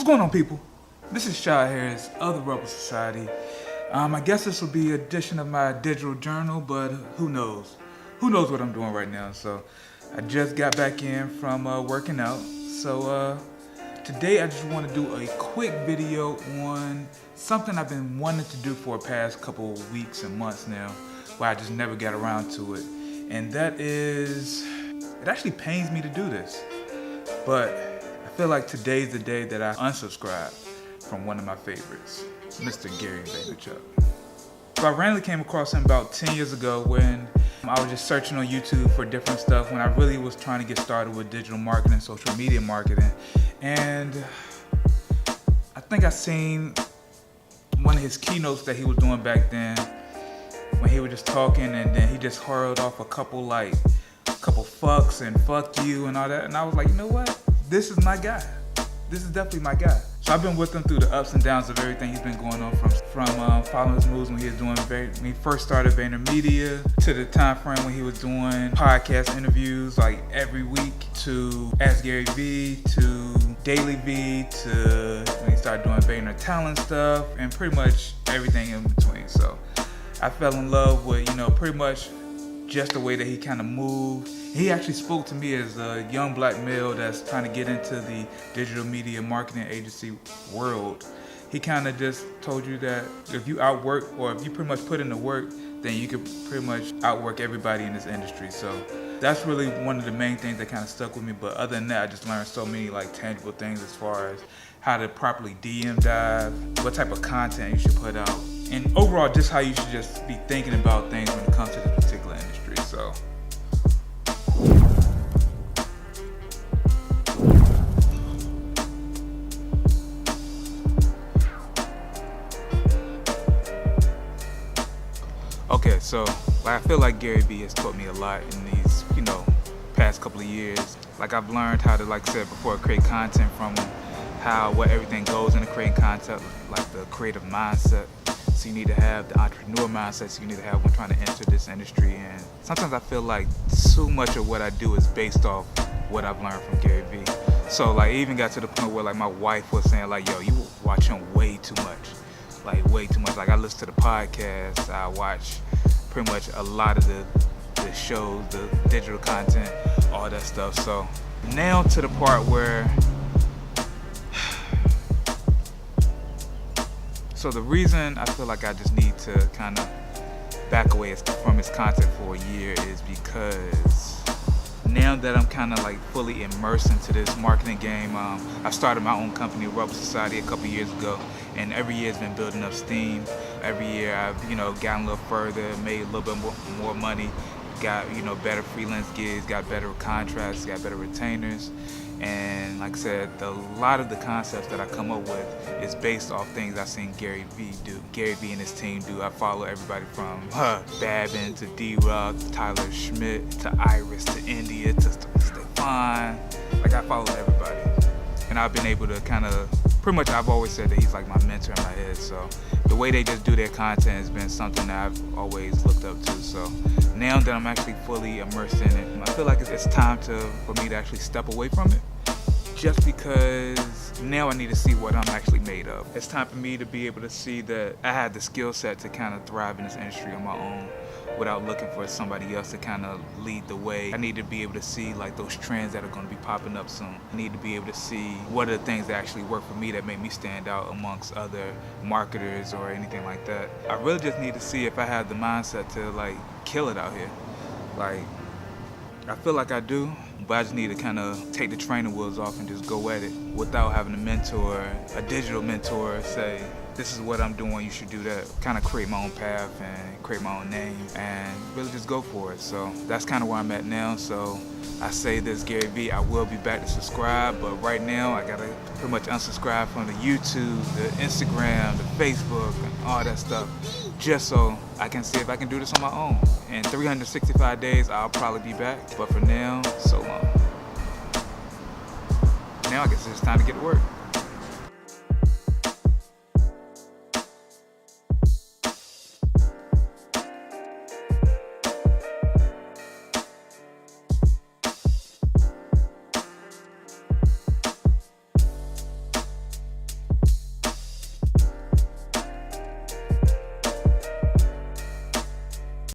What's going on, people? This is Shy Harris of the Rebel Society. I guess this will be an edition of my digital journal, but who knows? Who knows what I'm doing right now? So I just got back in from working out. So today I just want to do a quick video on something I've been wanting to do for the past couple of weeks and months now, but I just never got around to it. And that is, it actually pains me to do this, but I feel like today's the day that I unsubscribe from one of my favorites, Mr. Gary Vaynerchuk. So I randomly came across him about 10 years ago when I was just searching on YouTube for different stuff when I really was trying to get started with digital marketing, social media marketing. And I think I seen one of his keynotes that he was doing back then when he was just talking, and then he just hurled off a couple fucks and fuck you and all that. And I was like, you know what? This is my guy. This is definitely my guy. So I've been with him through the ups and downs of everything he's been going on, from following his moves when he was doing when he first started Vaynermedia, to the time frame when he was doing podcast interviews like every week, to Ask Gary Vee, to Garyvee, to when he started doing Vayner talent stuff, and pretty much everything in between. So I fell in love with, pretty much just the way that he kind of moved. He actually spoke to me as a young black male that's trying to get into the digital media marketing agency world. He kind of just told you that if you outwork, or if you pretty much put in the work, then you could pretty much outwork everybody in this industry. So that's really one of the main things that kind of stuck with me. But other than that, I just learned so many tangible things as far as how to properly DM dive, what type of content you should put out, and overall just how you should just be thinking about things when it comes to this particular industry. So okay, so I feel like Gary Vee has taught me a lot in these, past couple of years. I've learned how to, like I said before, create content from him, what everything goes into creating content, like the creative mindset. So you need to have the entrepreneur mindset, so you need to have when trying to enter this industry. And sometimes I feel like so much of what I do is based off what I've learned from Gary Vee. So it even got to the point where my wife was saying yo, you watch him way too much. Way too much. I listen to the podcast, I watch pretty much a lot of the shows, the digital content, all that stuff. So now to the part where, so the reason I feel like I just need to kind of back away from his content for a year is because now that I'm kind of fully immersed into this marketing game, I started my own company, Rebel Society, a couple years ago, and every year it's been building up steam. Every year I've gotten a little further, made a little bit more money, got better freelance gigs, got better contracts, got better retainers. And like I said, a lot of the concepts that I come up with is based off things I've seen Gary Vee do. Gary Vee and his team do. I follow everybody from Babin to D-Rock, to Tyler Schmidt, to Iris, to India, to Stefan. I follow everybody. And I've been able to pretty much, I've always said that he's like my mentor in my head. So the way they just do their content has been something that I've always looked up to. So now that I'm actually fully immersed in it, I feel like it's time for me to actually step away from it, just because now I need to see what I'm actually made of. It's time for me to be able to see that I had the skill set to kind of thrive in this industry on my own without looking for somebody else to kind of lead the way. I need to be able to see those trends that are going to be popping up soon. I need to be able to see what are the things that actually work for me that make me stand out amongst other marketers or anything like that. I really just need to see if I have the mindset to kill it out here. I feel like I do, but I just need to kind of take the training wheels off and just go at it without having a mentor, a digital mentor, say, this is what I'm doing, you should do that. Kind of create my own path and create my own name and really just go for it. So that's kind of where I'm at now. So I say this, Gary Vee, I will be back to subscribe, but right now I gotta pretty much unsubscribe from the YouTube, the Instagram, the Facebook, and all that stuff, just so I can see if I can do this on my own. In 365 days, I'll probably be back, but for now, so long. Now I guess it's time to get to work.